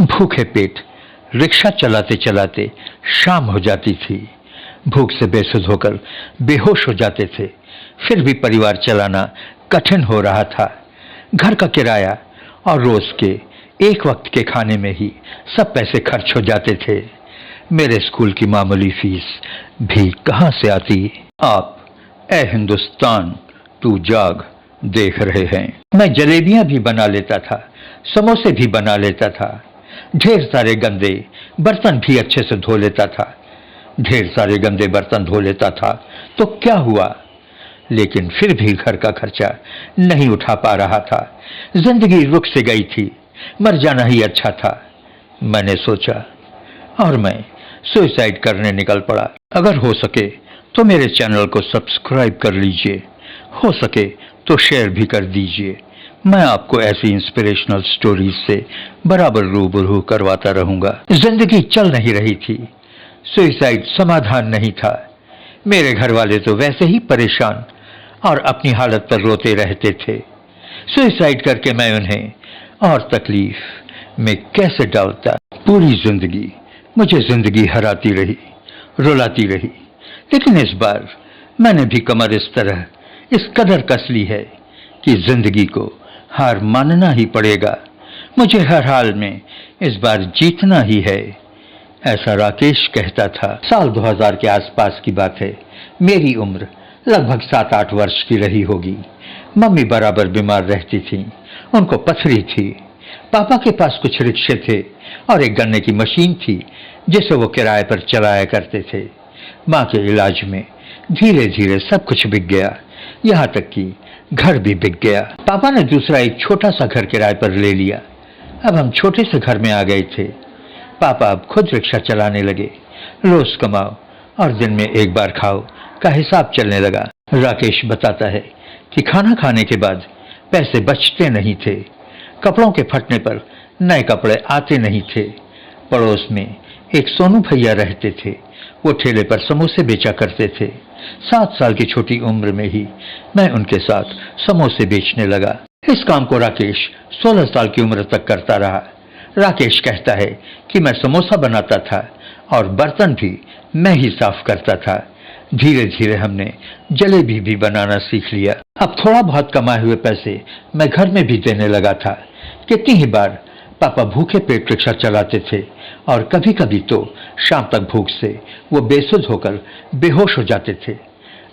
भूखे पेट रिक्शा चलाते चलाते शाम हो जाती थी। भूख से बेसुध होकर बेहोश हो जाते थे। फिर भी परिवार चलाना कठिन हो रहा था। घर का किराया और रोज के एक वक्त के खाने में ही सब पैसे खर्च हो जाते थे। मेरे स्कूल की मामूली फीस भी कहां से आती। आप ए हिंदुस्तान तू जाग देख रहे हैं। मैं जलेबियां भी बना लेता था, समोसे भी बना लेता था, ढेर सारे गंदे बर्तन भी अच्छे से धो लेता था। ढेर सारे गंदे बर्तन धो लेता था तो क्या हुआ, लेकिन फिर भी घर का खर्चा नहीं उठा पा रहा था। जिंदगी रुक से गई थी, मर जाना ही अच्छा था, मैंने सोचा और मैं सुसाइड करने निकल पड़ा। अगर हो सके तो मेरे चैनल को सब्सक्राइब कर लीजिए, हो सके तो शेयर भी कर दीजिए। मैं आपको ऐसी इंस्पिरेशनल स्टोरीज से बराबर रूबरू करवाता रहूंगा। जिंदगी चल नहीं रही थी, सुसाइड समाधान नहीं था। मेरे घर वाले तो वैसे ही परेशान और अपनी हालत पर रोते रहते थे। सुसाइड करके मैं उन्हें और तकलीफ में कैसे डालता। पूरी जिंदगी मुझे जिंदगी हराती रही, रुलाती रही, लेकिन इस बार मैंने भी कमर इस तरह इस कदर कस ली है कि जिंदगी को हार मानना ही पड़ेगा। मुझे हर हाल में इस बार जीतना ही है, ऐसा राकेश कहता था। साल 2000 के आसपास की बात है। मेरी उम्र लगभग 7-8 वर्ष की रही होगी। मम्मी बराबर बीमार रहती थी, उनको पथरी थी। पापा के पास कुछ रिक्शे थे और एक गन्ने की मशीन थी जिसे वो किराए पर चलाया करते थे। माँ के इलाज में धीरे धीरे सब कुछ बिक गया, यहाँ तक कि घर भी बिक गया। पापा ने दूसरा एक छोटा सा घर किराए पर ले लिया। अब हम छोटे से घर में आ गए थे। पापा अब खुद रिक्शा चलाने लगे। रोज कमाओ और दिन में एक बार खाओ का हिसाब चलने लगा। राकेश बताता है कि खाना खाने के बाद पैसे बचते नहीं थे। कपड़ों के फटने पर नए कपड़े आते नहीं थे। पड़ोस में एक सोनू भैया रहते थे, वो ठेले पर समोसे बेचा करते थे। 7 साल की छोटी उम्र में ही मैं उनके साथ समोसे बेचने लगा। इस काम को राकेश 16 साल की उम्र तक करता रहा। राकेश कहता है कि मैं समोसा बनाता था और बर्तन भी मैं ही साफ करता था। धीरे धीरे हमने जलेबी भी बनाना सीख लिया। अब थोड़ा बहुत कमाए हुए पैसे मैं घर में भी देने लगा था। कितनी ही बार पापा भूखे पेट रिक्शा चलाते थे और कभी कभी तो शाम तक भूख से वो बेसुध होकर बेहोश हो जाते थे।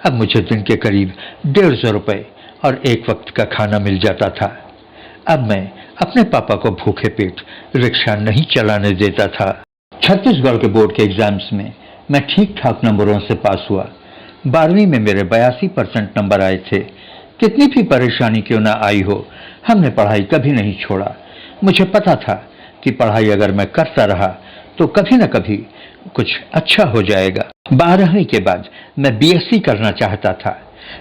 अब मुझे दिन के करीब 150 रुपए और एक वक्त का खाना मिल जाता था। अब मैं अपने पापा को भूखे पेट रिक्शा नहीं चलाने देता था। छत्तीसगढ़ के बोर्ड के एग्जाम्स में मैं ठीक ठाक नंबरों से पास हुआ। 12वीं में मेरे 82% नंबर आए थे। कितनी भी परेशानी क्यों ना आई हो, हमने पढ़ाई कभी नहीं छोड़ा। मुझे पता था कि पढ़ाई अगर मैं करता रहा तो कभी न कभी कुछ अच्छा हो जाएगा। 12वीं के बाद मैं बीएससी करना चाहता था,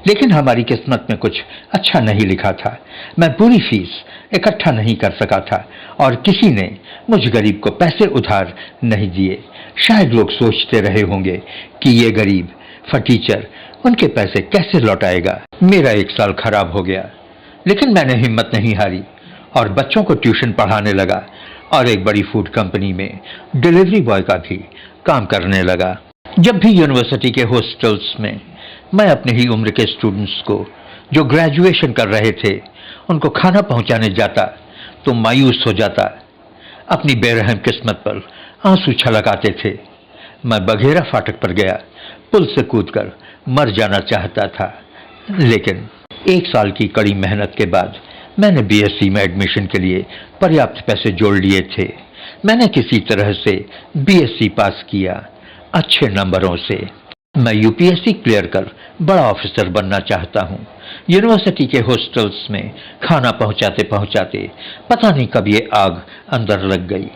लेकिन हमारी किस्मत में कुछ अच्छा नहीं लिखा था। मैं पूरी फीस इकट्ठा नहीं कर सका था और किसी ने मुझ गरीब को पैसे उधार नहीं दिए। शायद लोग सोचते रहे होंगे कि ये गरीब फटीचर उनके पैसे कैसे लौटाएगा। मेरा 1 साल खराब हो गया, लेकिन मैंने हिम्मत नहीं हारी और बच्चों को ट्यूशन पढ़ाने लगा और एक बड़ी फूड कंपनी में डिलीवरी बॉय का भी काम करने लगा। जब भी यूनिवर्सिटी के हॉस्टल्स में मैं अपने ही उम्र के स्टूडेंट्स को जो ग्रेजुएशन कर रहे थे उनको खाना पहुंचाने जाता तो मायूस हो जाता। अपनी बेरहम किस्मत पर आंसू छलकाते थे। मैं बघेरा फाटक पर गया, पुल से कूदकर मर जाना चाहता था, लेकिन 1 साल की कड़ी मेहनत के बाद मैंने बीएससी में एडमिशन के लिए पर्याप्त पैसे जोड़ लिए थे। मैंने किसी तरह से बीएससी पास किया, अच्छे नंबरों से। मैं यूपीएससी क्लियर कर बड़ा ऑफिसर बनना चाहता हूँ। यूनिवर्सिटी के हॉस्टल्स में खाना पहुँचाते पहुँचाते पता नहीं कब ये आग अंदर लग गई।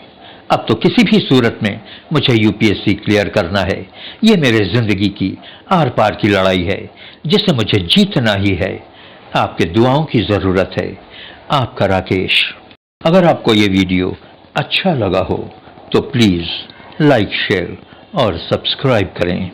अब तो किसी भी सूरत में मुझे यूपीएससी क्लियर करना है। ये मेरे जिंदगी की आर पार की लड़ाई है जिसे मुझे जीतना ही है। आपके दुआओं की जरूरत है। आपका राकेश। अगर आपको ये वीडियो अच्छा लगा हो तो प्लीज लाइक, शेयर और सब्सक्राइब करें।